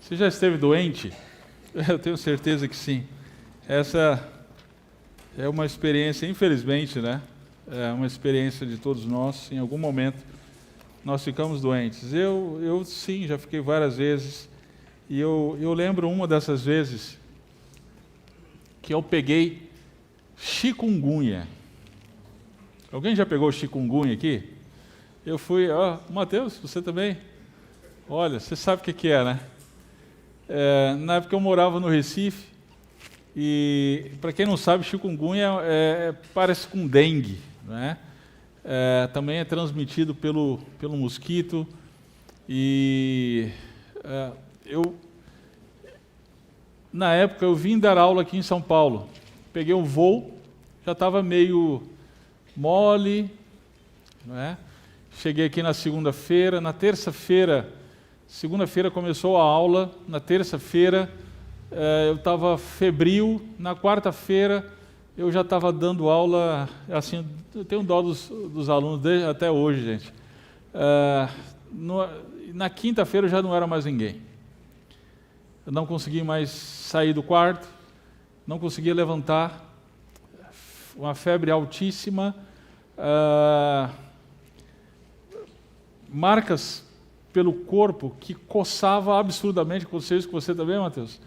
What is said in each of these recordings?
Você já esteve doente? Eu tenho certeza que sim. Essa é uma experiência, infelizmente, né? É uma experiência de todos nós. Em algum momento, nós ficamos doentes. Eu sim, já fiquei várias vezes. E eu lembro uma dessas vezes que eu peguei chikungunya. Alguém já pegou chikungunya aqui? Eu fui, Mateus, você também? Olha, você sabe o que é, né? Na época eu morava no Recife, e para quem não sabe, chikungunya parece com dengue, né? Também é transmitido pelo mosquito, e na época eu vim dar aula aqui em São Paulo, peguei um voo, já estava meio mole, né? Cheguei aqui na segunda-feira, na terça-feira, segunda-feira começou a aula, na terça-feira eu estava febril, na quarta-feira eu já estava dando aula, assim, eu tenho dó dos alunos até hoje, gente. Na quinta-feira eu já não era mais ninguém. Eu não conseguia mais sair do quarto, não conseguia levantar, uma febre altíssima, marcas pelo corpo que coçava absurdamente. Aconteceu isso com você também, Mateus?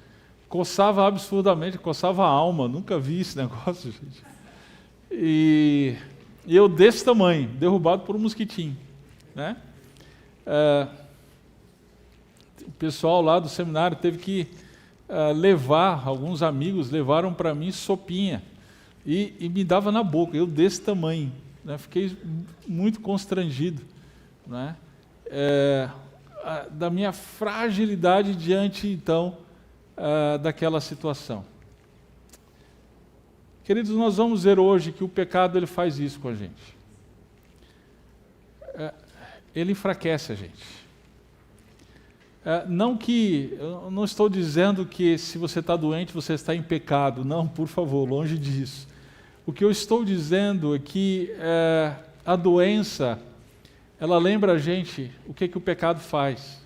Coçava absurdamente, coçava a alma. Nunca vi esse negócio, gente. E eu desse tamanho, derrubado por um mosquitinho, né? O pessoal lá do seminário teve que levar, alguns amigos levaram para mim sopinha e me dava na boca, eu desse tamanho, né? Fiquei muito constrangido, né? Da minha fragilidade diante, então, daquela situação. Queridos, nós vamos ver hoje que o pecado ele faz isso com a gente. Ele enfraquece a gente. Eu não estou dizendo que se você está doente, você está em pecado. Não, por favor, longe disso. O que eu estou dizendo é que a doença, ela lembra a gente o que o pecado faz.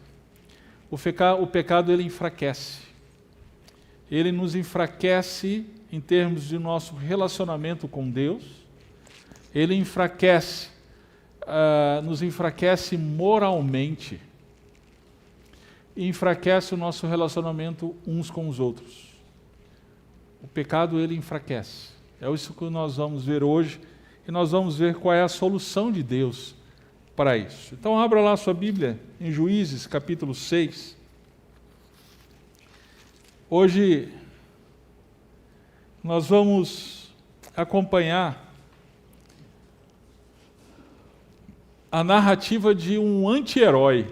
O pecado ele enfraquece. Ele nos enfraquece em termos de nosso relacionamento com Deus. Ele enfraquece, nos enfraquece moralmente. E enfraquece o nosso relacionamento uns com os outros. O pecado ele enfraquece. É isso que nós vamos ver hoje. E nós vamos ver qual é a solução de Deus para isso. Então abra lá a sua Bíblia em Juízes, capítulo 6. Hoje nós vamos acompanhar a narrativa de um anti-herói.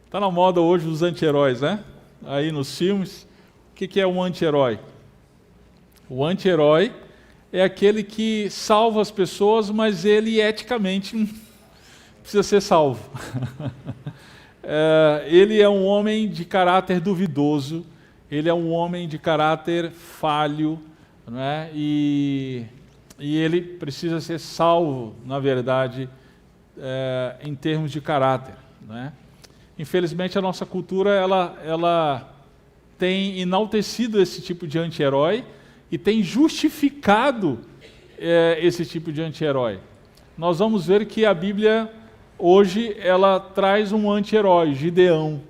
Está na moda hoje os anti-heróis, né? Aí nos filmes. O que é um anti-herói? O anti-herói é aquele que salva as pessoas, mas ele eticamente precisa ser salvo. Ele é um homem de caráter duvidoso, ele é um homem de caráter falho, não é? E ele precisa ser salvo, na verdade, em termos de caráter, não é? Infelizmente, a nossa cultura ela tem enaltecido esse tipo de anti-herói e tem justificado esse tipo de anti-herói. Nós vamos ver que a Bíblia, hoje, ela traz um anti-herói, Gideão.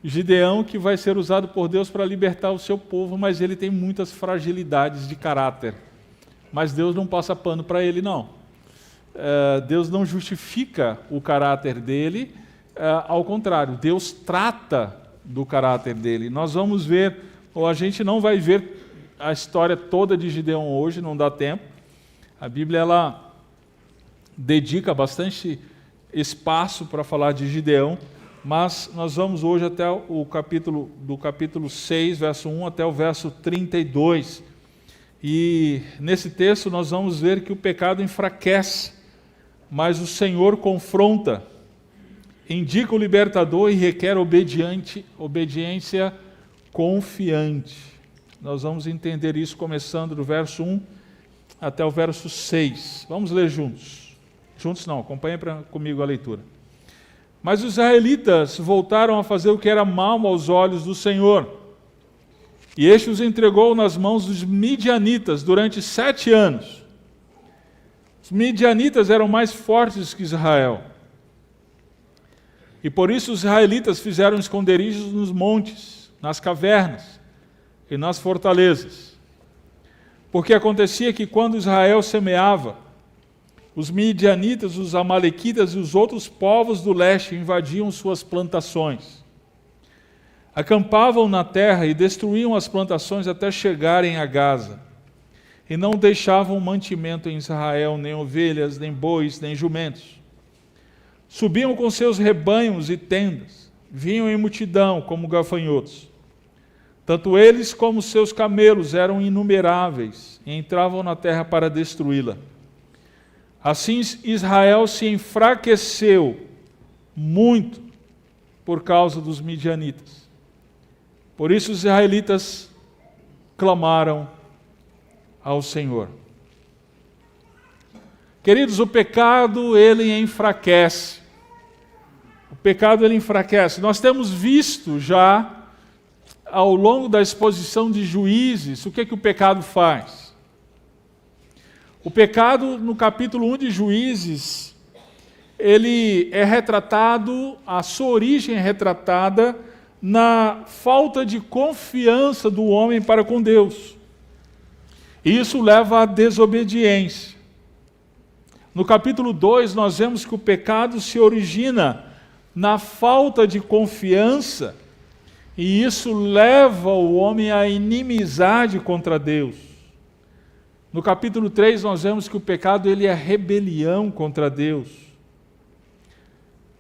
Gideão que vai ser usado por Deus para libertar o seu povo, mas ele tem muitas fragilidades de caráter. Mas Deus não passa pano para ele, não. Deus não justifica o caráter dele, ao contrário, Deus trata do caráter dele. Nós vamos ver, ou a gente não vai ver a história toda de Gideão hoje, não dá tempo. A Bíblia ela dedica bastante espaço para falar de Gideão, mas nós vamos hoje até do capítulo 6, verso 1 até o verso 32. E nesse texto nós vamos ver que o pecado enfraquece, mas o Senhor confronta, indica o libertador e requer obediência confiante. Nós vamos entender isso começando do verso 1 até o verso 6. Vamos ler juntos. Juntos não, acompanhem comigo a leitura. Mas os israelitas voltaram a fazer o que era mal aos olhos do Senhor. E este os entregou nas mãos dos midianitas durante 7 anos. Os midianitas eram mais fortes que Israel. E por isso os israelitas fizeram esconderijos nos montes, nas cavernas e nas fortalezas. Porque acontecia que quando Israel semeava, os midianitas, os amalequitas e os outros povos do leste invadiam suas plantações. Acampavam na terra e destruíam as plantações até chegarem a Gaza. E não deixavam mantimento em Israel, nem ovelhas, nem bois, nem jumentos. Subiam com seus rebanhos e tendas, vinham em multidão como gafanhotos. Tanto eles como seus camelos eram inumeráveis e entravam na terra para destruí-la. Assim Israel se enfraqueceu muito por causa dos midianitas. Por isso os israelitas clamaram ao Senhor. Queridos, o pecado, ele enfraquece. O pecado, ele enfraquece. Nós temos visto já, ao longo da exposição de Juízes, o que o pecado faz. O pecado, no capítulo 1 de Juízes, ele é retratado, a sua origem é retratada na falta de confiança do homem para com Deus. E isso leva à desobediência. No capítulo 2, nós vemos que o pecado se origina na falta de confiança, e isso leva o homem à inimizade contra Deus. No capítulo 3, nós vemos que o pecado ele é rebelião contra Deus.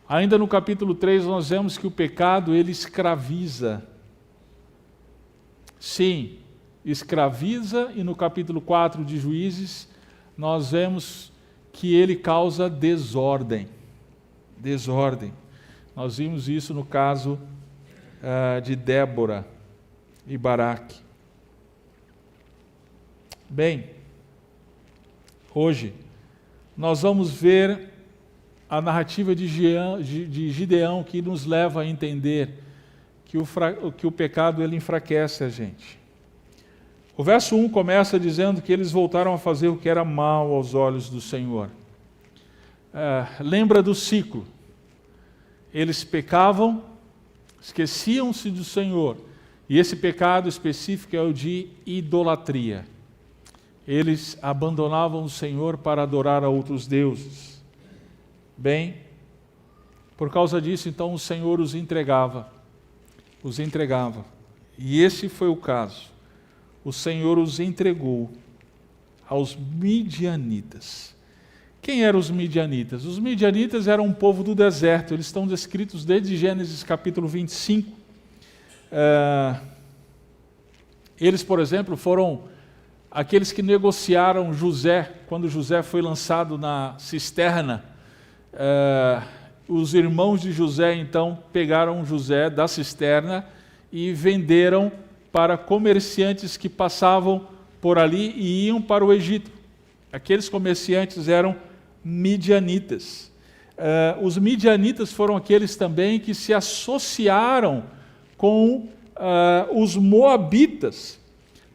Ainda no capítulo 3, nós vemos que o pecado ele escraviza. Sim, escraviza, e no capítulo 4 de Juízes, nós vemos que ele causa desordem. Desordem. Nós vimos isso no caso de Débora e Baraque. Bem, hoje nós vamos ver a narrativa de Gideão, que nos leva a entender que o pecado ele enfraquece a gente. O verso 1 começa dizendo que eles voltaram a fazer o que era mal aos olhos do Senhor. Lembra do ciclo. Eles pecavam, esqueciam-se do Senhor. E esse pecado específico é o de idolatria. Eles abandonavam o Senhor para adorar a outros deuses. Bem, por causa disso, então, o Senhor os entregava. Os entregava. E esse foi o caso. O Senhor os entregou aos midianitas. Quem eram os midianitas? Os midianitas eram um povo do deserto. Eles estão descritos desde Gênesis capítulo 25. Eles, por exemplo, foram aqueles que negociaram José, quando José foi lançado na cisterna. Os irmãos de José, então, pegaram José da cisterna e venderam para comerciantes que passavam por ali e iam para o Egito. Aqueles comerciantes eram midianitas. Os midianitas foram aqueles também que se associaram com os moabitas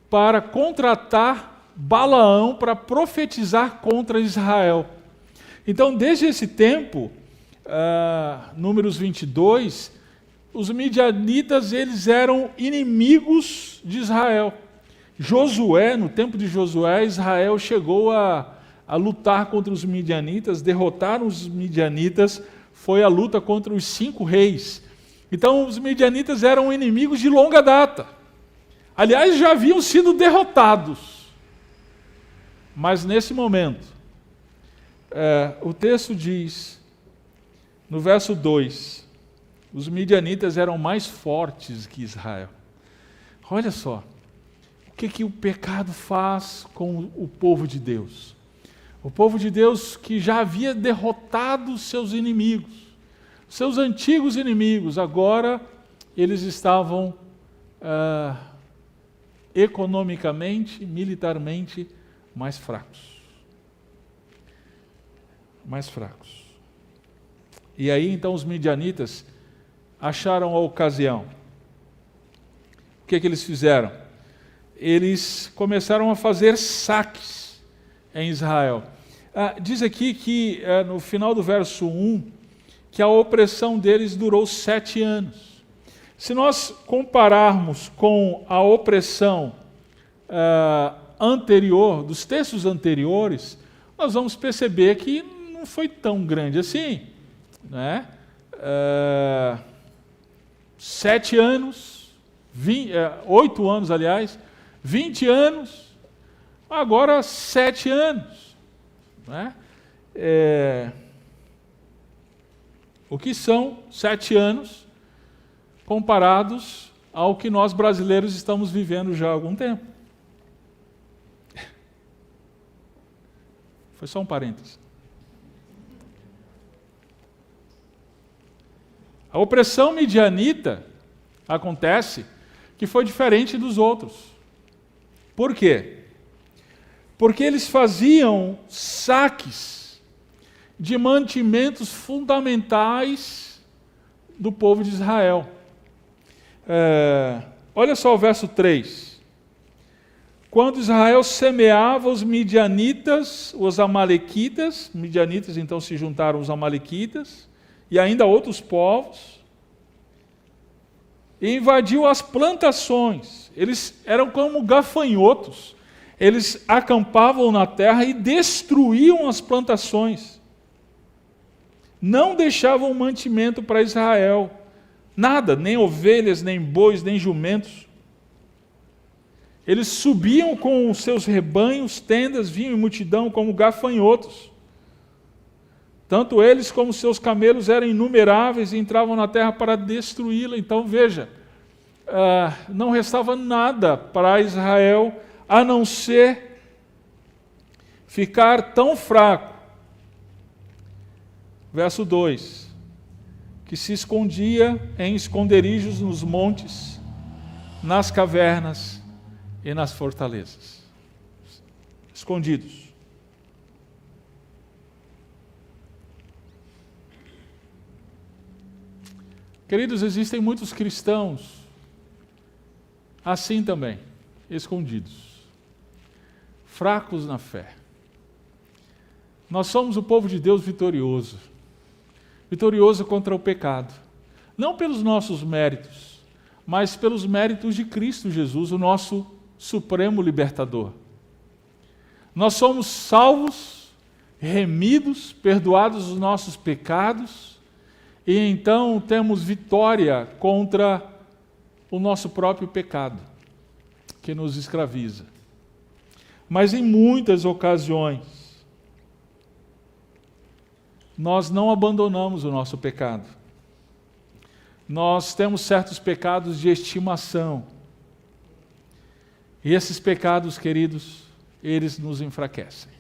para contratar Balaão para profetizar contra Israel. Então, desde esse tempo, Números 22, os midianitas eles eram inimigos de Israel. Josué, no tempo de Josué, Israel chegou a lutar contra os midianitas, derrotaram os midianitas, foi a luta contra os 5 reis. Então, os midianitas eram inimigos de longa data. Aliás, já haviam sido derrotados. Mas nesse momento, o texto diz, no verso 2, os midianitas eram mais fortes que Israel. Olha só, o que o pecado faz com o povo de Deus? O povo de Deus que já havia derrotado seus inimigos, seus antigos inimigos, agora eles estavam economicamente, militarmente mais fracos. mais fracos. E aí então os midianitas acharam a ocasião. O que eles fizeram? Eles começaram a fazer saques em Israel. Diz aqui que no final do verso 1, que a opressão deles durou 7 anos. Se nós compararmos com a opressão anterior, dos textos anteriores, nós vamos perceber que não foi tão grande assim, né? 7 anos, 8 anos, aliás, 20 anos, agora 7 anos. Né? O que são 7 anos comparados ao que nós brasileiros estamos vivendo já há algum tempo? Foi só um parênteses. A opressão midianita acontece que foi diferente dos outros. Por quê? Porque eles faziam saques de mantimentos fundamentais do povo de Israel. Olha só o verso 3. Quando Israel semeava os midianitas, os amalequitas, midianitas então se juntaram os amalequitas, e ainda outros povos, e invadiu as plantações. Eles eram como gafanhotos. Eles acampavam na terra e destruíam as plantações. Não deixavam mantimento para Israel. Nada, nem ovelhas, nem bois, nem jumentos. Eles subiam com os seus rebanhos, tendas, vinham em multidão como gafanhotos. Tanto eles como seus camelos eram inumeráveis e entravam na terra para destruí-la. Então veja, não restava nada para Israel a não ser ficar tão fraco. Verso 2, que se escondia em esconderijos nos montes, nas cavernas e nas fortalezas. Escondidos. Queridos, existem muitos cristãos assim também, escondidos, fracos na fé. Nós somos o povo de Deus vitorioso, vitorioso contra o pecado, não pelos nossos méritos, mas pelos méritos de Cristo Jesus, o nosso supremo libertador. Nós somos salvos, remidos, perdoados os nossos pecados, e então temos vitória contra o nosso próprio pecado, que nos escraviza. Mas em muitas ocasiões, nós não abandonamos o nosso pecado. Nós temos certos pecados de estimação. E esses pecados, queridos, eles nos enfraquecem.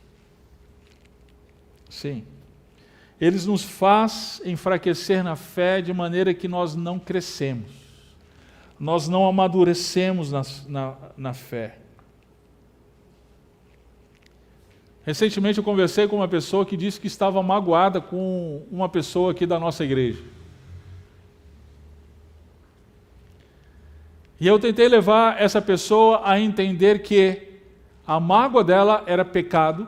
Sim. Eles nos fazem enfraquecer na fé de maneira que nós não crescemos. Nós não amadurecemos na fé. Recentemente eu conversei com uma pessoa que disse que estava magoada com uma pessoa aqui da nossa igreja. E eu tentei levar essa pessoa a entender que a mágoa dela era pecado,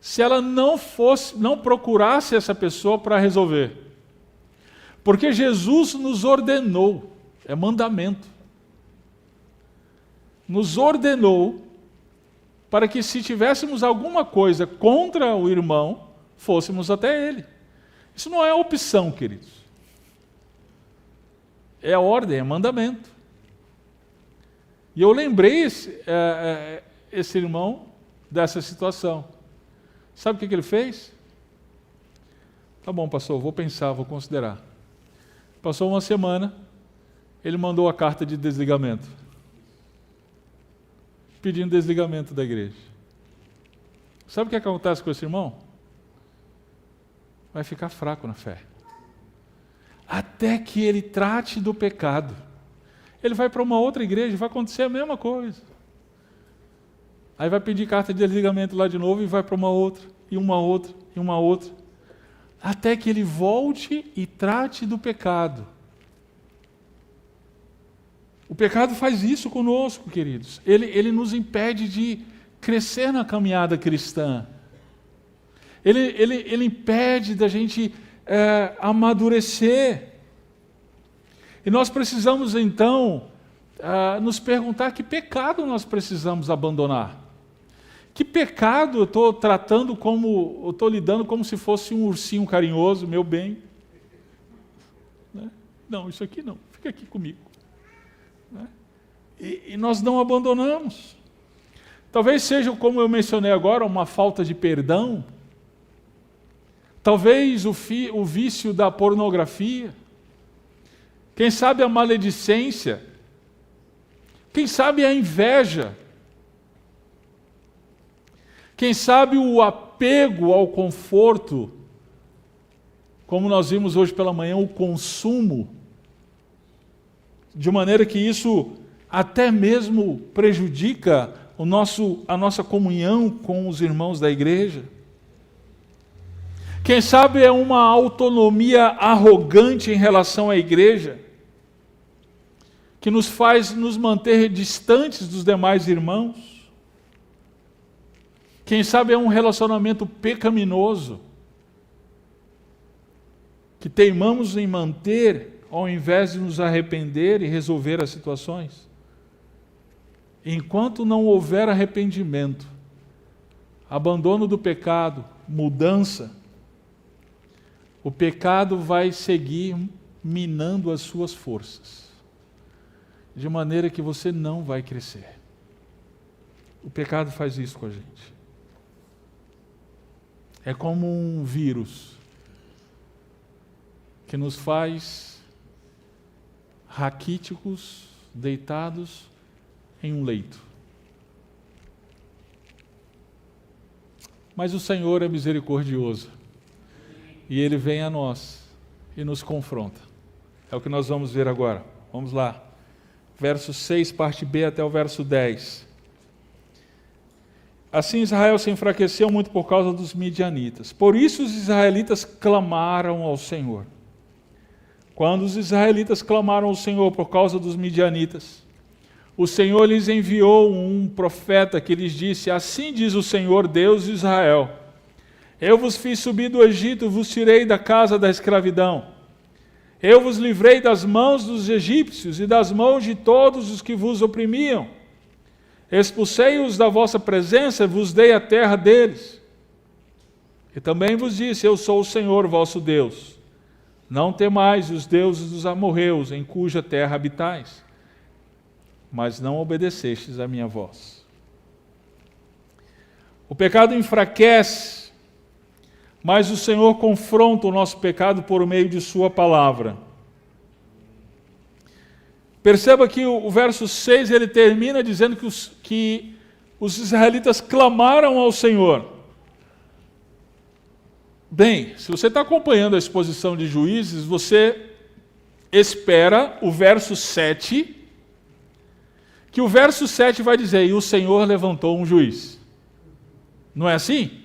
se ela não procurasse essa pessoa para resolver. Porque Jesus nos ordenou, é mandamento, nos ordenou para que se tivéssemos alguma coisa contra o irmão, fôssemos até ele. Isso não é opção, queridos. É ordem, é mandamento. E eu lembrei esse irmão dessa situação. Sabe o que ele fez? Tá bom, pastor, vou pensar, vou considerar. Passou uma semana, ele mandou a carta de desligamento. Pedindo desligamento da igreja. Sabe o que acontece com esse irmão? Vai ficar fraco na fé. Até que ele trate do pecado. Ele vai para uma outra igreja, vai acontecer a mesma coisa. Aí vai pedir carta de desligamento lá de novo e vai para uma outra, e uma outra, e uma outra. até que ele volte e trate do pecado. O pecado faz isso conosco, queridos. Ele nos impede de crescer na caminhada cristã. Ele impede da gente amadurecer. E nós precisamos, então, nos perguntar que pecado nós precisamos abandonar. Que pecado eu estou tratando como, eu estou lidando como se fosse um ursinho carinhoso, meu bem. Né? Não, isso aqui não, fica aqui comigo. Né? E nós não abandonamos. Talvez seja, como eu mencionei agora, uma falta de perdão. Talvez o vício da pornografia. Quem sabe a maledicência. Quem sabe a inveja. Quem sabe o apego ao conforto, como nós vimos hoje pela manhã, o consumo, de maneira que isso até mesmo prejudica a nossa comunhão com os irmãos da igreja. Quem sabe é uma autonomia arrogante em relação à igreja, que nos faz nos manter distantes dos demais irmãos. Quem sabe é um relacionamento pecaminoso, que teimamos em manter, ao invés de nos arrepender e resolver as situações. Enquanto não houver arrependimento, abandono do pecado, mudança, o pecado vai seguir minando as suas forças, de maneira que você não vai crescer. O pecado faz isso com a gente. É como um vírus que nos faz raquíticos, deitados em um leito. Mas o Senhor é misericordioso e Ele vem a nós e nos confronta. É o que nós vamos ver agora. Vamos lá. Verso 6, parte B até o verso 10. Assim Israel se enfraqueceu muito por causa dos midianitas. Por isso os israelitas clamaram ao Senhor. Quando os israelitas clamaram ao Senhor por causa dos midianitas, o Senhor lhes enviou um profeta que lhes disse: assim diz o Senhor, Deus de Israel: eu vos fiz subir do Egito, vos tirei da casa da escravidão. Eu vos livrei das mãos dos egípcios e das mãos de todos os que vos oprimiam. Expulsei-os da vossa presença, vos dei a terra deles. E também vos disse: eu sou o Senhor vosso Deus. Não temais os deuses dos amorreus, em cuja terra habitais. Mas não obedecestes à minha voz. O pecado enfraquece, mas o Senhor confronta o nosso pecado por meio de sua palavra. Perceba que o verso 6 ele termina dizendo que os israelitas clamaram ao Senhor. Bem, se você está acompanhando a exposição de Juízes, você espera o verso 7, que o verso 7 vai dizer: e o Senhor levantou um juiz. Não é assim?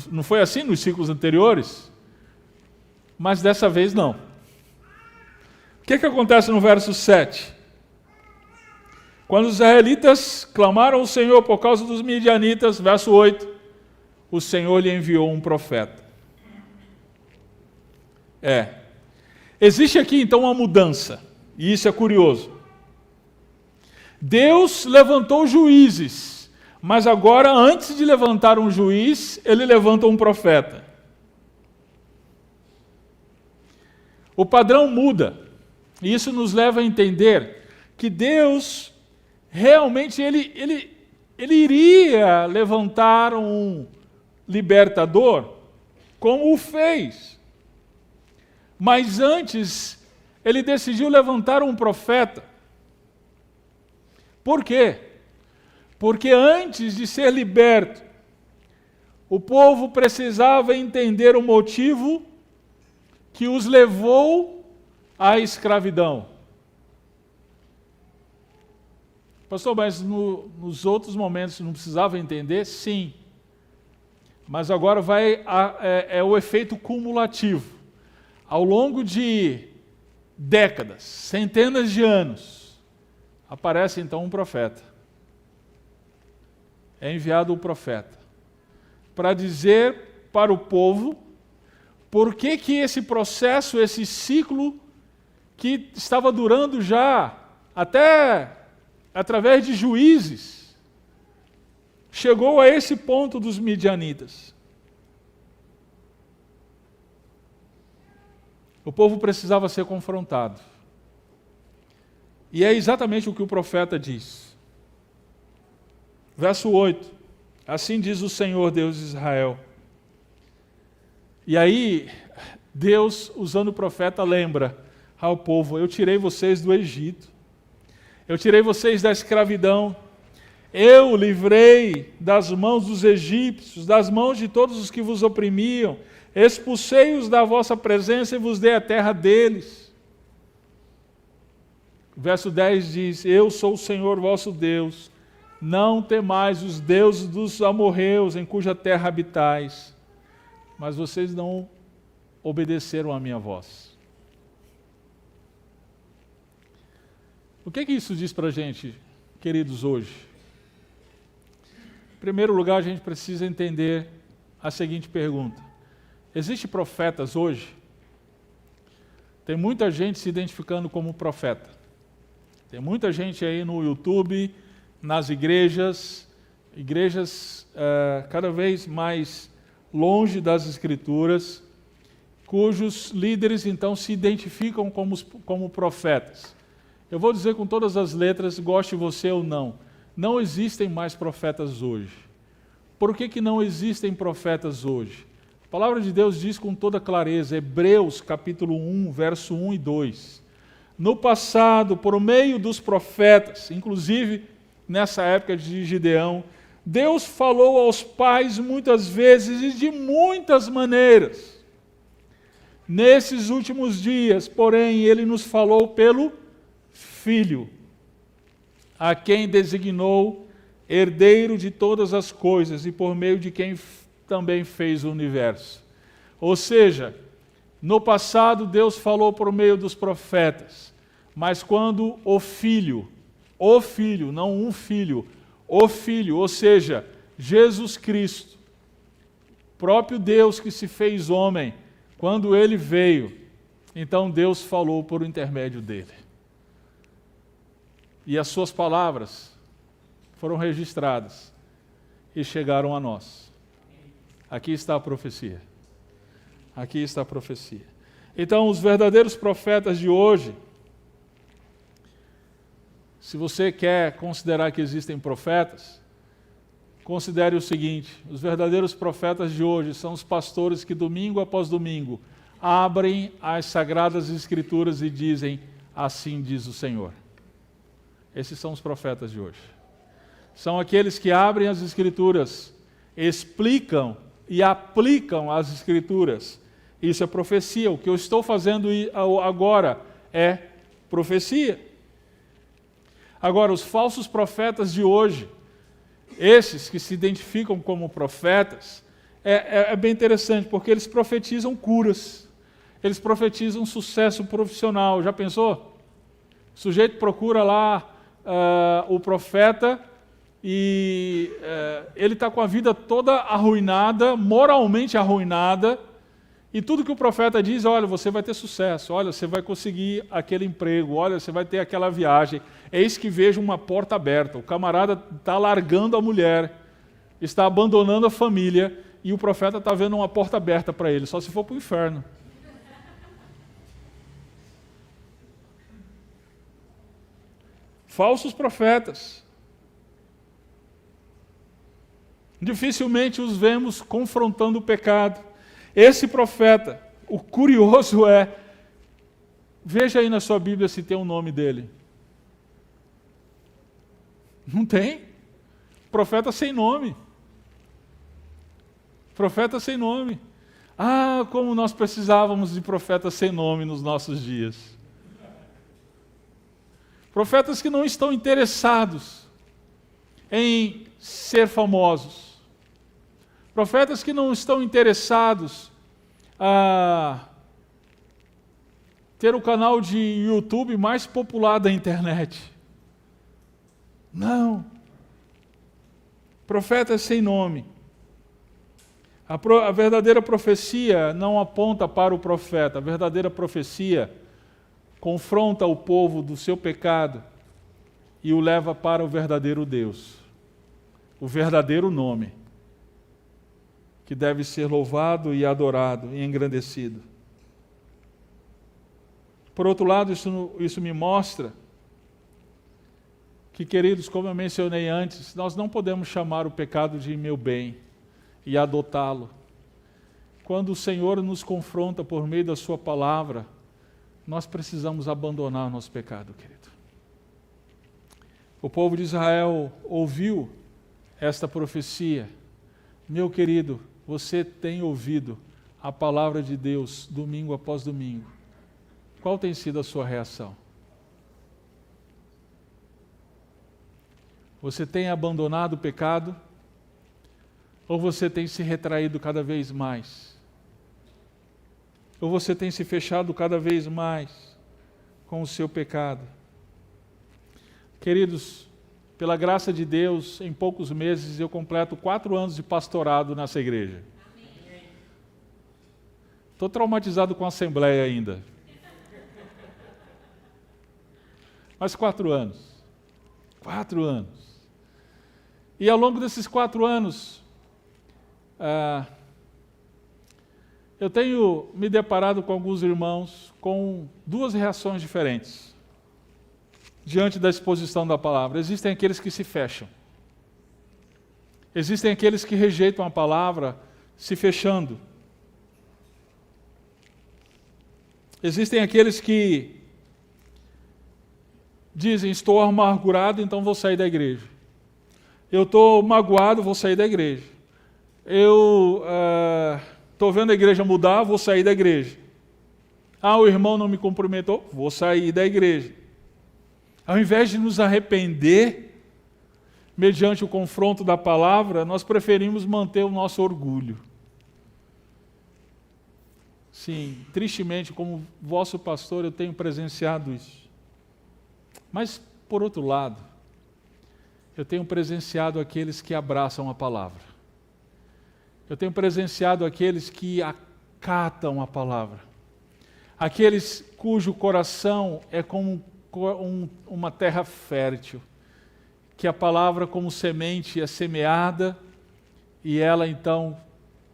Não foi assim nos ciclos anteriores? Mas dessa vez não. O que acontece no verso 7? Quando os israelitas clamaram ao Senhor por causa dos midianitas, verso 8, o Senhor lhe enviou um profeta. Existe aqui então uma mudança, e isso é curioso. Deus levantou juízes, mas agora, antes de levantar um juiz, ele levanta um profeta. O padrão muda, e isso nos leva a entender que Deus realmente ele iria levantar um libertador, como o fez. Mas antes, ele decidiu levantar um profeta. Por quê? Porque antes de ser liberto, o povo precisava entender o motivo que os levou à escravidão. Pastor, mas nos outros momentos não precisava entender? Sim. Mas agora é o efeito cumulativo. Ao longo de décadas, centenas de anos, aparece então um profeta. É enviado um profeta para dizer para o povo por que esse processo, esse ciclo que estava durando já até através de juízes, chegou a esse ponto dos midianitas. O povo precisava ser confrontado. E é exatamente o que o profeta diz. Verso 8. Assim diz o Senhor, Deus de Israel. E aí, Deus, usando o profeta, lembra ao povo: eu tirei vocês do Egito. Eu tirei vocês da escravidão. Eu livrei das mãos dos egípcios, das mãos de todos os que vos oprimiam. Expulsei-os da vossa presença e vos dei a terra deles. Verso 10 diz: eu sou o Senhor vosso Deus. Não temais os deuses dos amorreus, em cuja terra habitais. Mas vocês não obedeceram à minha voz. O que isso diz para a gente, queridos, hoje? Em primeiro lugar, a gente precisa entender a seguinte pergunta: existem profetas hoje? Tem muita gente se identificando como profeta. Tem muita gente aí no YouTube, nas igrejas cada vez mais longe das Escrituras, cujos líderes então se identificam como profetas. Eu vou dizer com todas as letras, goste você ou não, não existem mais profetas hoje. Por que não existem profetas hoje? A palavra de Deus diz com toda clareza, Hebreus capítulo 1, verso 1 e 2. No passado, por meio dos profetas, inclusive nessa época de Gideão, Deus falou aos pais muitas vezes e de muitas maneiras. Nesses últimos dias, porém, Ele nos falou pelo Filho, a quem designou herdeiro de todas as coisas e por meio de quem também fez o universo. Ou seja, no passado Deus falou por meio dos profetas, mas quando o Filho, não um filho, o Filho, ou seja, Jesus Cristo, próprio Deus que se fez homem, quando Ele veio, então Deus falou por intermédio dele. E as suas palavras foram registradas e chegaram a nós. Aqui está a profecia. Aqui está a profecia. Então, os verdadeiros profetas de hoje, se você quer considerar que existem profetas, considere o seguinte: os verdadeiros profetas de hoje são os pastores que domingo após domingo abrem as Sagradas Escrituras e dizem: assim diz o Senhor. Esses são os profetas de hoje. São aqueles que abrem as Escrituras, explicam e aplicam as Escrituras. Isso é profecia. O que eu estou fazendo agora é profecia. Agora, os falsos profetas de hoje, esses que se identificam como profetas, é bem interessante, porque eles profetizam curas, eles profetizam sucesso profissional. Já pensou? O sujeito procura lá o profeta e ele está com a vida toda arruinada, moralmente arruinada, e tudo que o profeta diz: olha, você vai ter sucesso, olha, você vai conseguir aquele emprego, olha, você vai ter aquela viagem. Eis que vejo uma porta aberta. O camarada está largando a mulher, está abandonando a família, e o profeta está vendo uma porta aberta para ele, só se for para o inferno. Falsos profetas. Dificilmente os vemos confrontando o pecado. Esse profeta, o curioso veja aí na sua Bíblia se tem o nome dele. Não tem. Profeta sem nome. Profeta sem nome. Ah, como nós precisávamos de profetas sem nome nos nossos dias. Profetas que não estão interessados em ser famosos. Profetas que não estão interessados a ter o canal de YouTube mais popular da internet. Não. Profetas sem nome. A verdadeira profecia não aponta para o profeta. A verdadeira profecia confronta o povo do seu pecado e o leva para o verdadeiro Deus. O verdadeiro nome, que deve ser louvado e adorado e engrandecido. Por outro lado, isso me mostra que, queridos, como eu mencionei antes, nós não podemos chamar o pecado de meu bem e adotá-lo. Quando o Senhor nos confronta por meio da sua palavra, nós precisamos abandonar o nosso pecado, querido. O povo de Israel ouviu esta profecia. Meu querido, você tem ouvido a palavra de Deus domingo após domingo. Qual tem sido a sua reação? Você tem abandonado o pecado? Ou você tem se retraído cada vez mais? Ou você tem se fechado cada vez mais com o seu pecado? Queridos, pela graça de Deus, em poucos meses eu completo 4 anos de pastorado nessa igreja. Estou traumatizado com a Assembleia ainda. Mas 4 anos. 4 anos. E ao longo desses 4 anos, eu tenho me deparado com alguns irmãos com 2 reações diferentes diante da exposição da palavra. Existem aqueles que se fecham. Existem aqueles que rejeitam a palavra se fechando. Existem aqueles que dizem, estou amargurado, então vou sair da igreja. Eu estou magoado, vou sair da igreja. Eu estou vendo a igreja mudar, vou sair da igreja. O irmão não me cumprimentou, vou sair da igreja. Ao invés de nos arrepender, mediante o confronto da palavra, nós preferimos manter o nosso orgulho. Sim, tristemente, como vosso pastor, eu tenho presenciado isso. Mas, por outro lado, eu tenho presenciado aqueles que abraçam a palavra. Eu tenho presenciado aqueles que acatam a palavra. Aqueles cujo coração é como uma terra fértil, que a palavra como semente é semeada e ela então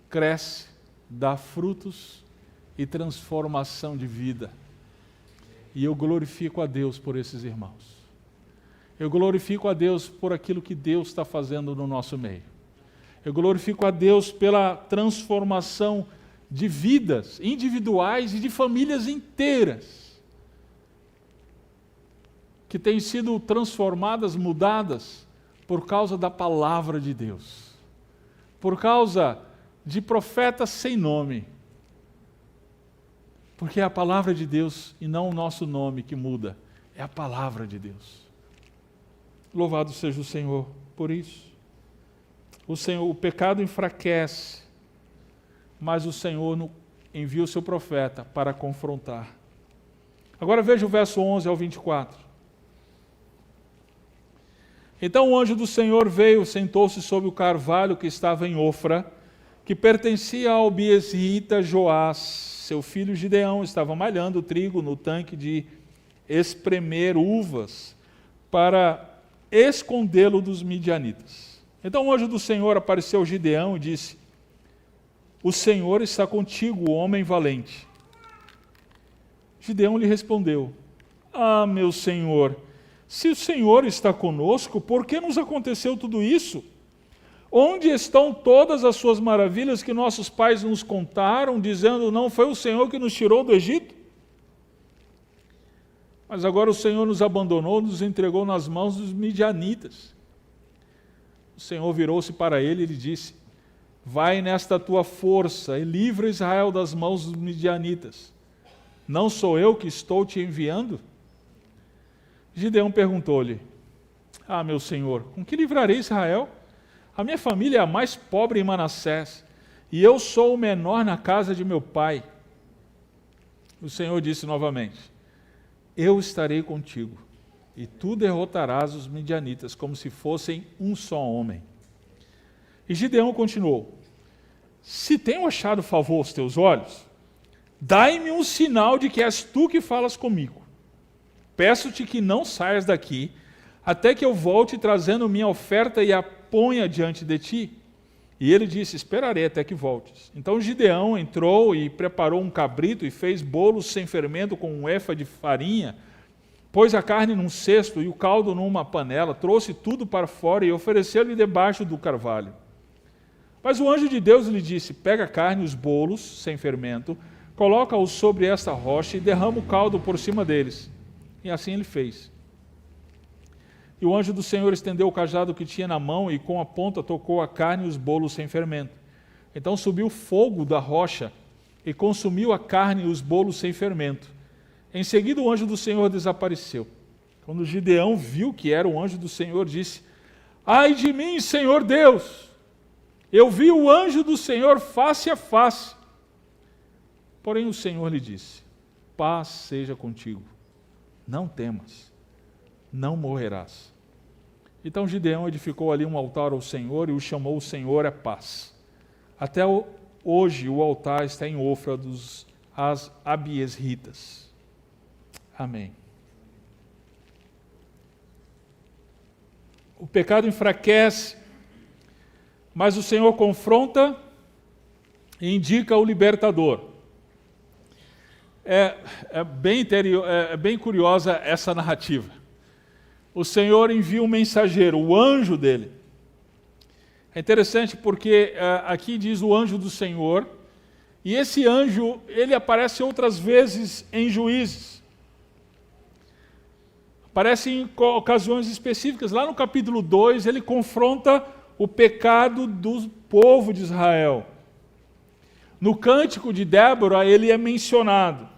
cresce, dá frutos e transformação de vida. E eu glorifico a Deus por esses irmãos. Eu glorifico a Deus por aquilo que Deus está fazendo no nosso meio. Eu glorifico a Deus pela transformação de vidas individuais e de famílias inteiras, que têm sido transformadas, mudadas, por causa da palavra de Deus. Por causa de profetas sem nome. Porque é a palavra de Deus e não o nosso nome que muda. É a palavra de Deus. Louvado seja o Senhor por isso. O pecado enfraquece, mas o Senhor envia o seu profeta para confrontar. Agora veja o verso 11 ao 24. Então o anjo do Senhor veio, sentou-se sobre o carvalho que estava em Ofra, que pertencia ao Biesrita Joás. Seu filho Gideão estava malhando trigo no tanque de espremer uvas para escondê-lo dos midianitas. Então o anjo do Senhor apareceu a Gideão e disse, o Senhor está contigo, homem valente. Gideão lhe respondeu, meu Senhor, se o Senhor está conosco, por que nos aconteceu tudo isso? Onde estão todas as suas maravilhas que nossos pais nos contaram, dizendo, não foi o Senhor que nos tirou do Egito? Mas agora o Senhor nos abandonou, nos entregou nas mãos dos midianitas. O Senhor virou-se para ele e lhe disse, vai nesta tua força e livra Israel das mãos dos midianitas. Não sou eu que estou te enviando? Gideão perguntou-lhe, meu Senhor, com que livrarei Israel? A minha família é a mais pobre em Manassés, e eu sou o menor na casa de meu pai. O Senhor disse novamente: eu estarei contigo, e tu derrotarás os midianitas, como se fossem um só homem. E Gideão continuou: se tenho achado favor aos teus olhos, dai-me um sinal de que és tu que falas comigo. Peço-te que não saias daqui, até que eu volte trazendo minha oferta e a ponha diante de ti. E ele disse: esperarei até que voltes. Então Gideão entrou e preparou um cabrito e fez bolos sem fermento com um efa de farinha, pôs a carne num cesto e o caldo numa panela, trouxe tudo para fora e ofereceu-lhe debaixo do carvalho. Mas o anjo de Deus lhe disse: pega a carne e os bolos sem fermento, coloca-os sobre esta rocha e derrama o caldo por cima deles. E assim ele fez. E o anjo do Senhor estendeu o cajado que tinha na mão e com a ponta tocou a carne e os bolos sem fermento. Então subiu fogo da rocha e consumiu a carne e os bolos sem fermento. Em seguida o anjo do Senhor desapareceu. Quando Gideão viu que era o anjo do Senhor, disse: ai de mim, Senhor Deus! Eu vi o anjo do Senhor face a face. Porém o Senhor lhe disse: paz seja contigo, não temas, não morrerás. Então Gideão edificou ali um altar ao Senhor e o chamou: o Senhor é paz. Até hoje o altar está em Ofra dos Abiesritas. Amém. O pecado enfraquece, mas o Senhor confronta e indica o libertador. É bem curiosa essa narrativa. O Senhor envia um mensageiro, o anjo dele. É interessante porque aqui diz o anjo do Senhor, e esse anjo, ele aparece outras vezes em Juízes. Aparece em ocasiões específicas. Lá no capítulo 2, ele confronta o pecado do povo de Israel. No Cântico de Débora, ele é mencionado.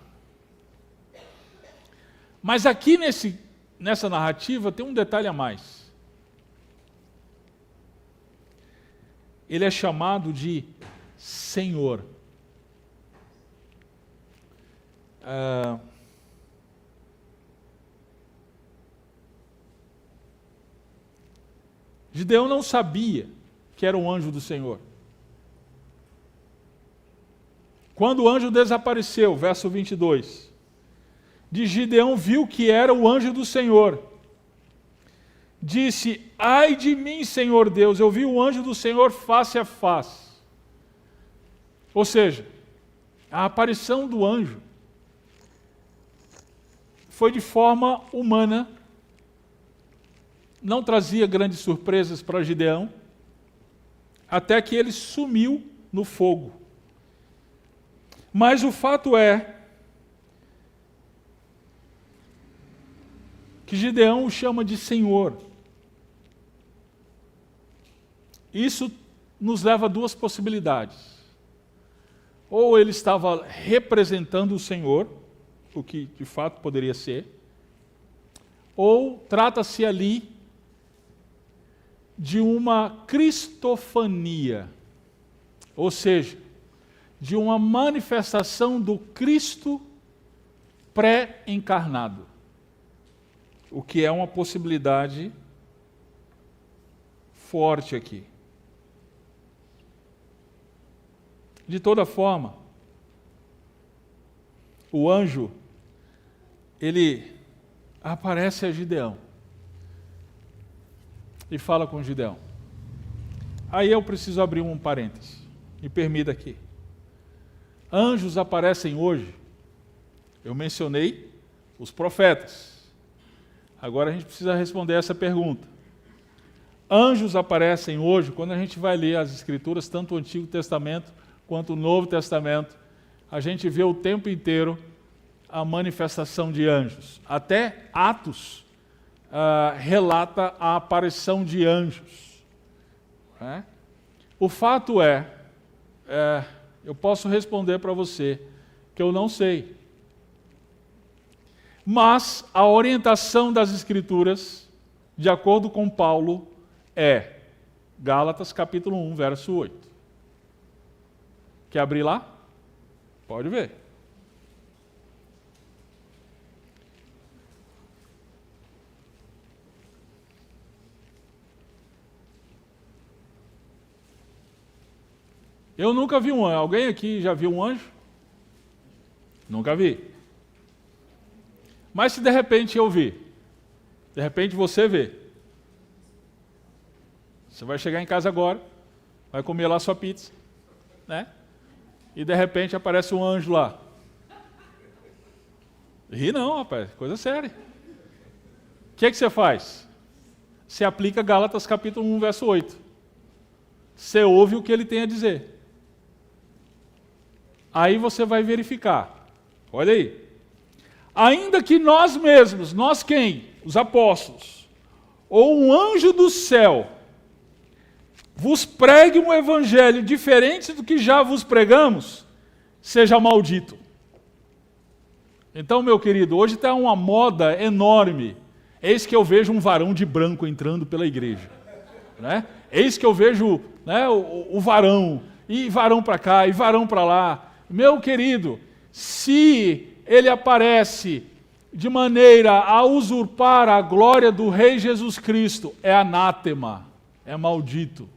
Mas aqui nessa narrativa tem um detalhe a mais. Ele é chamado de Senhor. Gideão não sabia que era um anjo do Senhor. Quando o anjo desapareceu, verso 22, de Gideão viu que era o anjo do Senhor. Disse: ai de mim, Senhor Deus, eu vi o anjo do Senhor face a face. Ou seja, a aparição do anjo foi de forma humana, não trazia grandes surpresas para Gideão, até que ele sumiu no fogo. Mas o fato é que Gideão o chama de Senhor. Isso nos leva a duas possibilidades. Ou ele estava representando o Senhor, o que de fato poderia ser, ou trata-se ali de uma cristofania, ou seja, de uma manifestação do Cristo pré-encarnado, o que é uma possibilidade forte aqui. De toda forma, o anjo, ele aparece a Gideão e fala com Gideão. Aí eu preciso abrir um parêntese, me permita aqui. Anjos aparecem hoje. Eu mencionei os profetas. Agora a gente precisa responder essa pergunta. Anjos aparecem hoje, quando a gente vai ler as Escrituras, tanto o Antigo Testamento quanto o Novo Testamento, a gente vê o tempo inteiro a manifestação de anjos. Até Atos relata a aparição de anjos. O fato eu posso responder para você que eu não sei. Mas a orientação das Escrituras, de acordo com Paulo, Gálatas capítulo 1, verso 8. Quer abrir lá? Pode ver. Eu nunca vi um anjo. Alguém aqui já viu um anjo? Nunca vi. Mas se de repente eu vi, de repente você vê, você vai chegar em casa agora, vai comer lá sua pizza, né? E de repente aparece um anjo lá. Ri não, rapaz, coisa séria. O que você faz? Você aplica Gálatas capítulo 1, verso 8. Você ouve o que ele tem a dizer. Aí você vai verificar. Olha aí. Ainda que nós mesmos, nós quem? Os apóstolos, ou um anjo do céu, vos pregue um evangelho diferente do que já vos pregamos, seja maldito. Então, meu querido, hoje está uma moda enorme. Eis que eu vejo um varão de branco entrando pela igreja. Né? Eis que eu vejo, né, o varão, e varão para cá, e varão para lá. Meu querido, se ele aparece de maneira a usurpar a glória do Rei Jesus Cristo, é anátema, é maldito.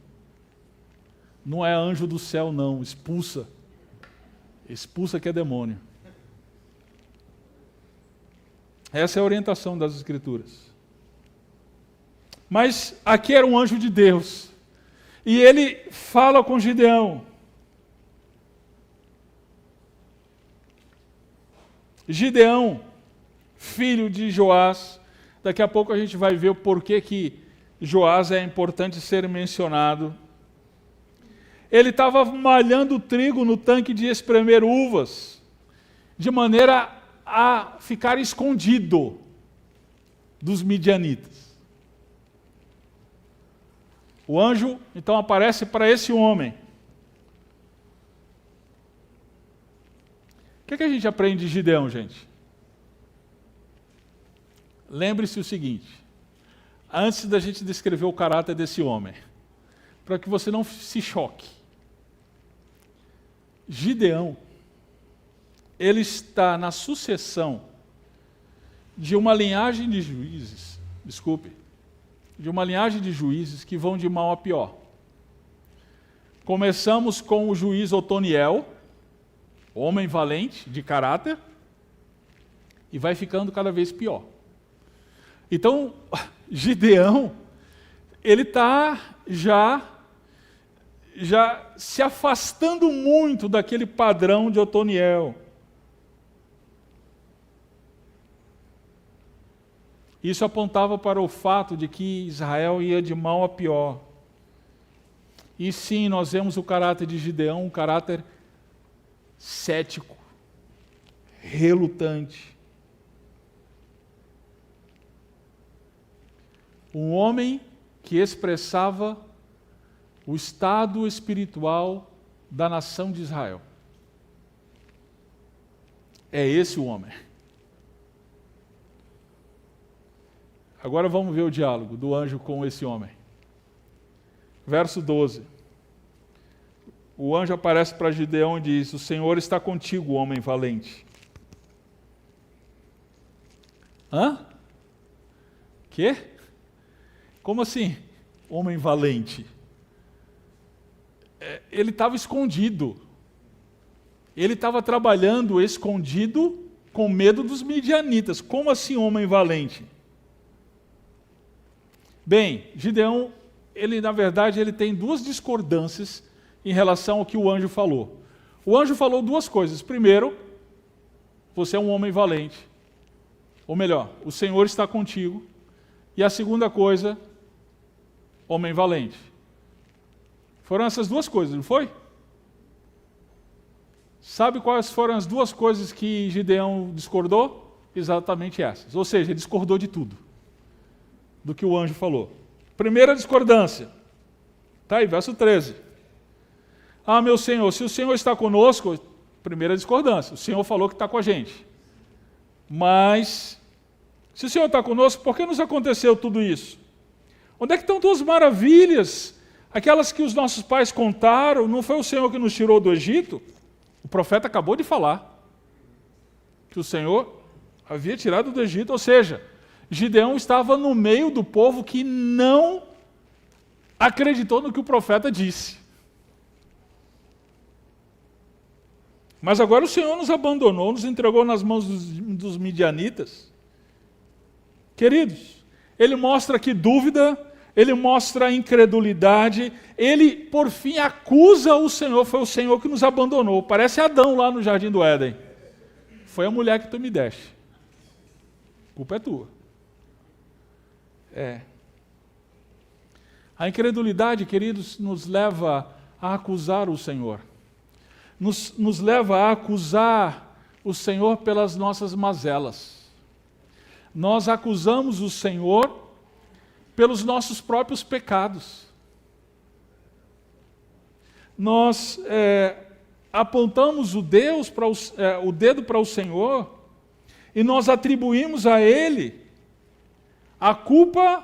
Não é anjo do céu, não, expulsa. Expulsa que é demônio. Essa é a orientação das Escrituras. Mas aqui era um anjo de Deus. E ele fala com Gideão. Gideão, filho de Joás. Daqui a pouco a gente vai ver o porquê que Joás é importante ser mencionado. Ele estava malhando trigo no tanque de espremer uvas, de maneira a ficar escondido dos midianitas. O anjo, então, aparece para esse homem. O que a gente aprende de Gideão, gente? Lembre-se o seguinte, antes da gente descrever o caráter desse homem, para que você não se choque. Gideão, ele está na sucessão de uma linhagem de juízes, de uma linhagem de juízes que vão de mal a pior. Começamos com o juiz Otoniel, homem valente, de caráter, e vai ficando cada vez pior. Então, Gideão, ele está já se afastando muito daquele padrão de Otoniel. Isso apontava para o fato de que Israel ia de mal a pior. E sim, nós vemos o caráter de Gideão, um caráter cético, relutante. Um homem que expressava o estado espiritual da nação de Israel. É esse o homem. Agora vamos ver o diálogo do anjo com esse homem. Verso 12. O anjo aparece para Gideão e diz: o Senhor está contigo, homem valente. Hã? Quê? Como assim, homem valente? Ele estava escondido. Ele estava trabalhando escondido com medo dos midianitas. Como assim, homem valente? Bem, Gideão, na verdade, ele tem duas discordâncias em relação ao que o anjo falou. O anjo falou duas coisas. Primeiro, você é um homem valente. Ou melhor, o Senhor está contigo. E a segunda coisa, homem valente. Foram essas duas coisas, não foi? Sabe quais foram as duas coisas que Gideão discordou? Exatamente essas. Ou seja, ele discordou de tudo do que o anjo falou. Primeira discordância. Está aí, verso 13. Ah, meu Senhor, se o Senhor está conosco, primeira discordância, o Senhor falou que está com a gente. Mas, se o Senhor está conosco, por que nos aconteceu tudo isso? Onde é que estão tuas maravilhas, Aquelas que os nossos pais contaram, não foi o Senhor que nos tirou do Egito? O profeta acabou de falar que o Senhor havia tirado do Egito, ou seja, Gideão estava no meio do povo que não acreditou no que o profeta disse. Mas agora o Senhor nos abandonou, nos entregou nas mãos dos midianitas. Queridos, ele mostra aqui dúvida, ele mostra incredulidade, ele, por fim, acusa o Senhor, foi o Senhor que nos abandonou. Parece Adão lá no Jardim do Éden. Foi a mulher que tu me deste. A culpa é tua. A incredulidade, queridos, nos leva a acusar o Senhor. Nos leva a acusar o Senhor pelas nossas mazelas. Nós acusamos o Senhor pelos nossos próprios pecados. Nós apontamos o dedo para o Senhor e nós atribuímos a Ele a culpa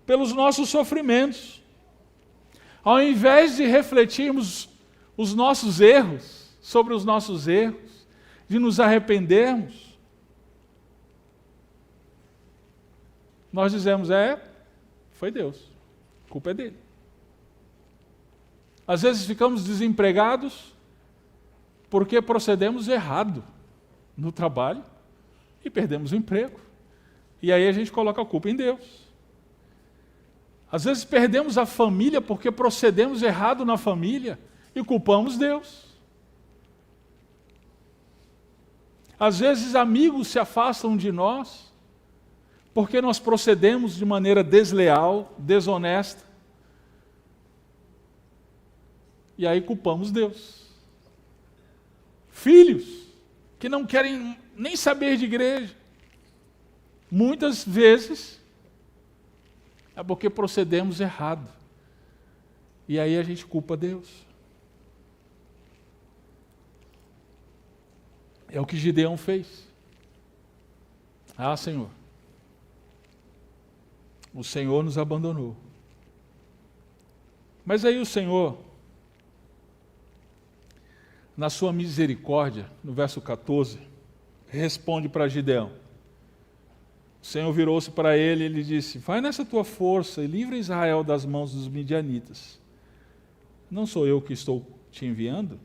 pelos nossos sofrimentos. Ao invés de refletirmos os nossos erros, sobre os nossos erros, de nos arrependermos, nós dizemos, foi Deus, a culpa é dele. Às vezes ficamos desempregados porque procedemos errado no trabalho e perdemos o emprego. E aí a gente coloca a culpa em Deus. Às vezes perdemos a família porque procedemos errado na família e culpamos Deus. Às vezes amigos se afastam de nós porque nós procedemos de maneira desleal, desonesta. E aí culpamos Deus. Filhos que não querem nem saber de igreja, muitas vezes é porque procedemos errado. E aí a gente culpa Deus. É o que Gideão fez. Senhor, o Senhor nos abandonou. Mas aí o Senhor, na sua misericórdia, no verso 14, responde para Gideão. O Senhor virou-se para ele e lhe disse, vai nessa tua força e livra Israel das mãos dos midianitas. Não sou eu que estou te enviando?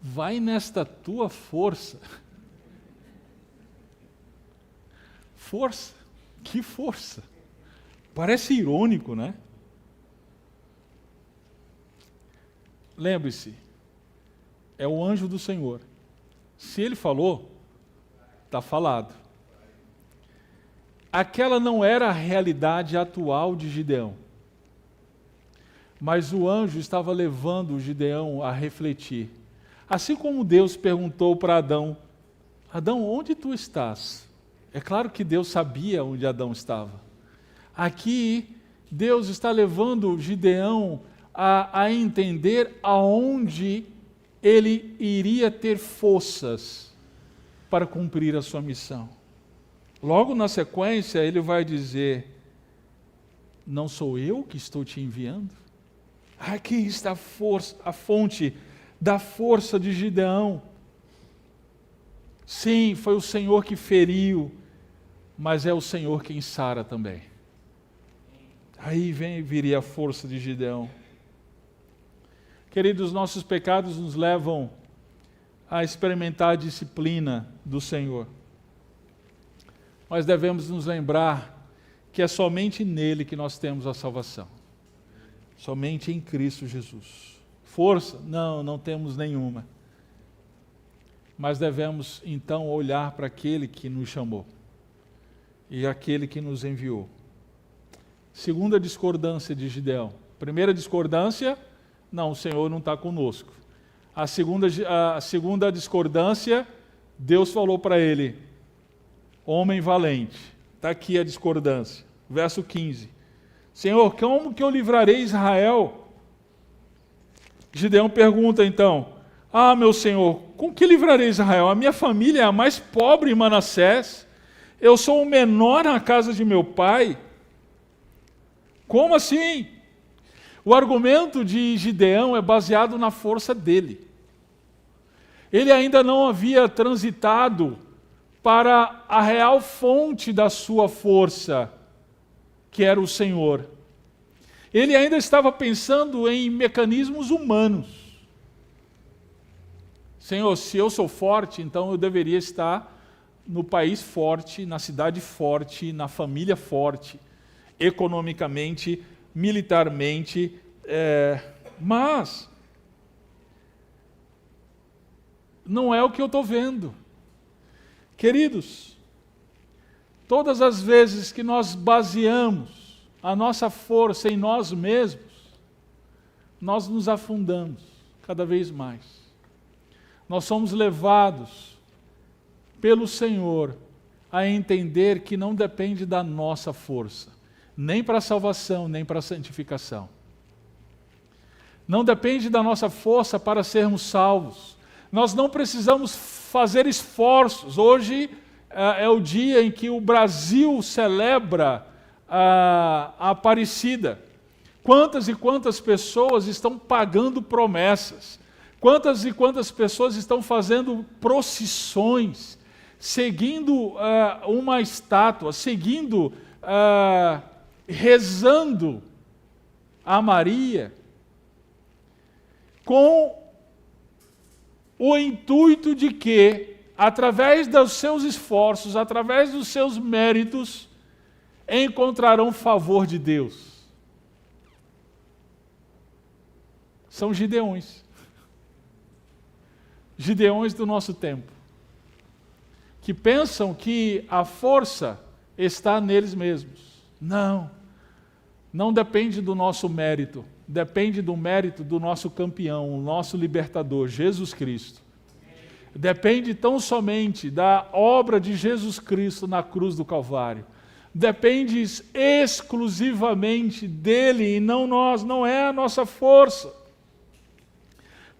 Vai nesta tua força. Força? Que força? Parece irônico, né? Lembre-se, é o anjo do Senhor. Se ele falou, está falado. Aquela não era a realidade atual de Gideão. Mas o anjo estava levando o Gideão a refletir. Assim como Deus perguntou para Adão, Adão, onde tu estás? É claro que Deus sabia onde Adão estava. Aqui, Deus está levando Gideão a entender aonde ele iria ter forças para cumprir a sua missão. Logo na sequência, ele vai dizer, não sou eu que estou te enviando? Aqui está a fonte da força de Gideão. Sim, foi o Senhor que feriu, mas é o Senhor quem sara também. Aí viria a força de Gideão. Queridos, nossos pecados nos levam a experimentar a disciplina do Senhor. Mas devemos nos lembrar que é somente nele que nós temos a salvação. Somente em Cristo Jesus. Força? Não temos nenhuma. Mas devemos então olhar para aquele que nos chamou e aquele que nos enviou. Segunda discordância de Gideão. Primeira discordância, não, o Senhor não está conosco. A segunda discordância, Deus falou para ele, homem valente. Está aqui a discordância. Verso 15. Senhor, como que eu livrarei Israel? Gideão pergunta então, meu Senhor, com que livrarei Israel? A minha família é a mais pobre em Manassés, eu sou o menor na casa de meu pai. Como assim? O argumento de Gideão é baseado na força dele. Ele ainda não havia transitado para a real fonte da sua força, que era o Senhor. Ele ainda estava pensando em mecanismos humanos. Senhor, se eu sou forte, então eu deveria estar no país forte, na cidade forte, na família forte, economicamente, militarmente, mas não é o que eu estou vendo. Queridos, todas as vezes que nós baseamos a nossa força em nós mesmos, nós nos afundamos cada vez mais. Nós somos levados pelo Senhor a entender que não depende da nossa força, nem para a salvação, nem para a santificação. Não depende da nossa força para sermos salvos. Nós não precisamos fazer esforços. Hoje é o dia em que o Brasil celebra a Aparecida. Quantas e quantas pessoas estão pagando promessas? Quantas e quantas pessoas estão fazendo procissões, seguindo uma estátua, rezando a Maria, com o intuito de que, através dos seus esforços, através dos seus méritos, encontrarão favor de Deus. São Gideões. Gideões do nosso tempo, que pensam que a força está neles mesmos. Não depende do nosso mérito, depende do mérito do nosso campeão, o nosso libertador, Jesus Cristo. Depende tão somente da obra de Jesus Cristo na cruz do Calvário. Depende exclusivamente dele e não nós, não é a nossa força.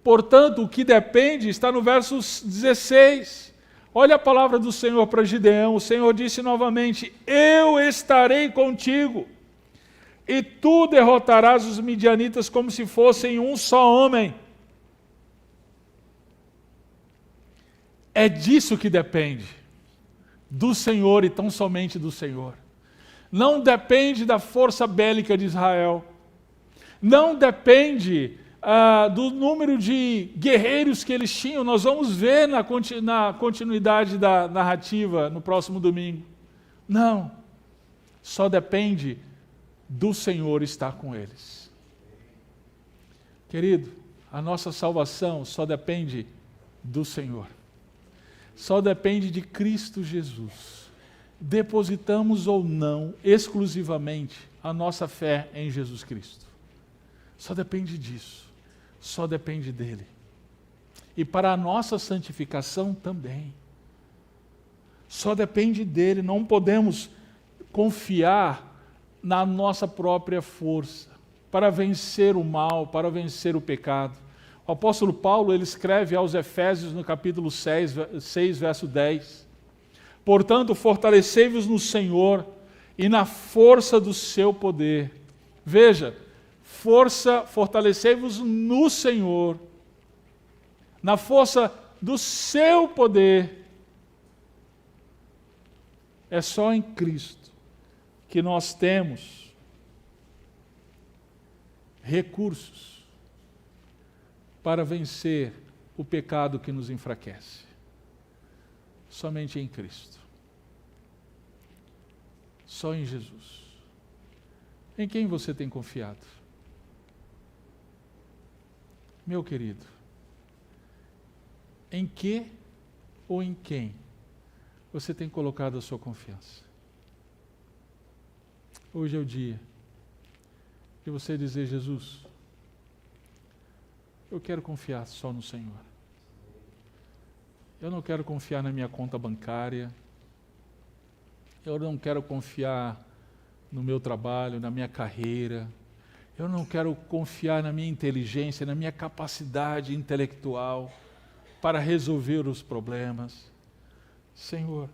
Portanto, o que depende está no verso 16. Olha a palavra do Senhor para Gideão. O Senhor disse novamente: eu estarei contigo, e tu derrotarás os midianitas como se fossem um só homem. É disso que depende, do Senhor e tão somente do Senhor. Não depende da força bélica de Israel. Não depende do número de guerreiros que eles tinham. Nós vamos ver na continuidade da narrativa no próximo domingo. Não, só depende do Senhor estar com eles. Querido, a nossa salvação só depende do Senhor. Só depende de Cristo Jesus. Depositamos ou não exclusivamente a nossa fé em Jesus Cristo. Só depende disso. Só depende dele. E para a nossa santificação também. Só depende dele. Não podemos confiar na nossa própria força para vencer o mal, para vencer o pecado. O apóstolo Paulo, ele escreve aos Efésios no capítulo 6, verso 10. Portanto, fortalecei-vos no Senhor e na força do seu poder. Veja, fortalecei-vos no Senhor, na força do seu poder. É só em Cristo que nós temos recursos para vencer o pecado que nos enfraquece. Somente em Cristo. Só em Jesus. Em quem você tem confiado? Meu querido, em que ou em quem você tem colocado a sua confiança? Hoje é o dia de você dizer: Jesus, eu quero confiar só no Senhor. Eu não quero confiar na minha conta bancária. Eu não quero confiar no meu trabalho, na minha carreira. Eu não quero confiar na minha inteligência, na minha capacidade intelectual para resolver os problemas. Senhor,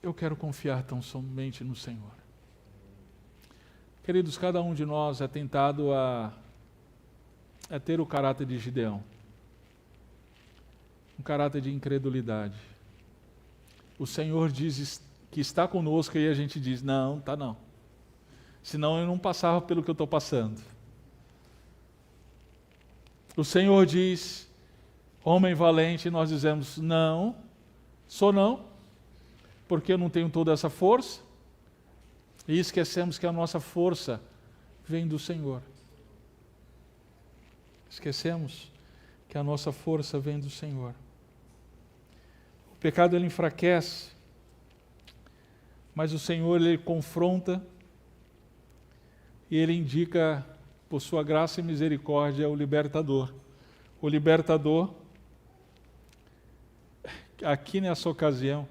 eu quero confiar tão somente no Senhor. Queridos, cada um de nós é tentado a ter o caráter de Gideão, um caráter de incredulidade. O Senhor diz que está conosco e a gente diz, não, está não. Senão eu não passava pelo que eu estou passando. O Senhor diz, homem valente, e nós dizemos, não, sou não, porque eu não tenho toda essa força. E esquecemos que a nossa força vem do Senhor. Esquecemos que a nossa força vem do Senhor. O pecado ele enfraquece, mas o Senhor ele confronta e ele indica, por sua graça e misericórdia, o libertador. O libertador, aqui nessa ocasião,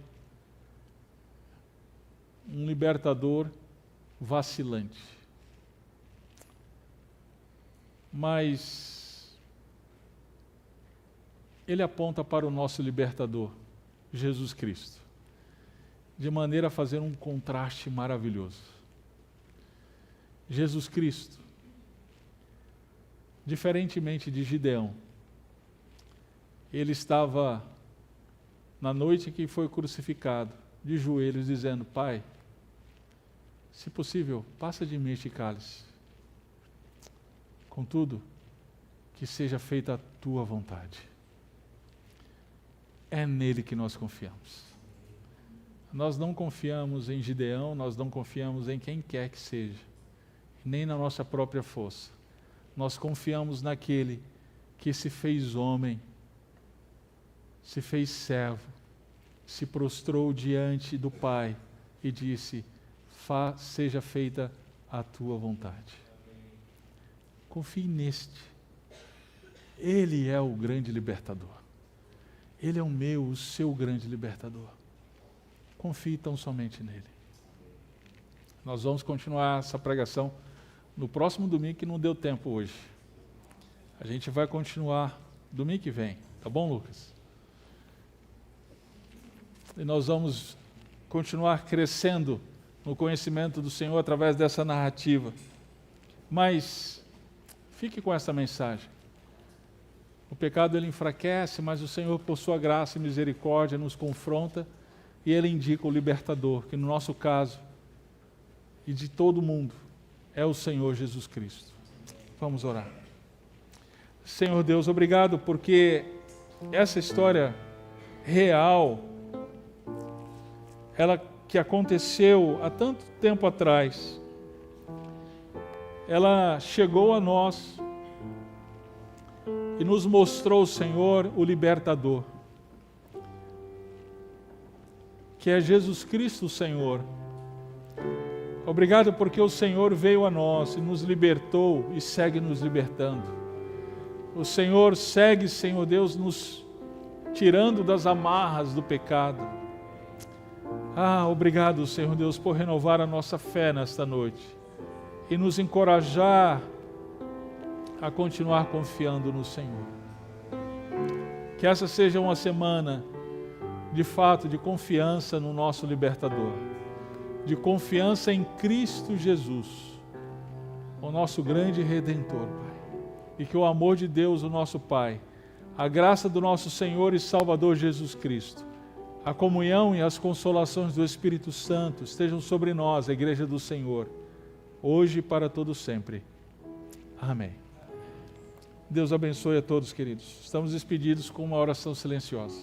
um libertador vacilante. Mas ele aponta para o nosso libertador, Jesus Cristo, de maneira a fazer um contraste maravilhoso. Jesus Cristo, diferentemente de Gideão, ele estava, na noite que foi crucificado, de joelhos, dizendo, Pai, se possível, passa de mim este cálice. Contudo, que seja feita a tua vontade. É nele que nós confiamos. Nós não confiamos em Gideão, nós não confiamos em quem quer que seja, nem na nossa própria força. Nós confiamos naquele que se fez homem, se fez servo, se prostrou diante do Pai e disse, seja feita a tua vontade. Confie neste. Ele é o grande libertador. Ele é o seu grande libertador. Confie tão somente nele. Nós vamos continuar essa pregação no próximo domingo, que não deu tempo hoje. A gente vai continuar domingo que vem. Tá bom, Lucas? E nós vamos continuar crescendo no conhecimento do Senhor através dessa narrativa. Mas fique com essa mensagem. O pecado ele enfraquece, mas o Senhor, por sua graça e misericórdia, nos confronta e ele indica o libertador, que no nosso caso e de todo mundo é o Senhor Jesus Cristo. Vamos orar. Senhor Deus, obrigado porque essa história real, ela que aconteceu há tanto tempo atrás, ela chegou a nós e nos mostrou, Senhor, o libertador, que é Jesus Cristo, Senhor. Obrigado porque o Senhor veio a nós e nos libertou e segue nos libertando. O Senhor segue, Senhor Deus, nos tirando das amarras do pecado. Obrigado, Senhor Deus, por renovar a nossa fé nesta noite e nos encorajar a continuar confiando no Senhor. Que essa seja uma semana, de fato, de confiança no nosso libertador, de confiança em Cristo Jesus, o nosso grande Redentor, Pai. E que o amor de Deus, o nosso Pai, a graça do nosso Senhor e Salvador Jesus Cristo, a comunhão e as consolações do Espírito Santo estejam sobre nós, a Igreja do Senhor, hoje e para todo sempre. Amém. Deus abençoe a todos, queridos. Estamos despedidos com uma oração silenciosa.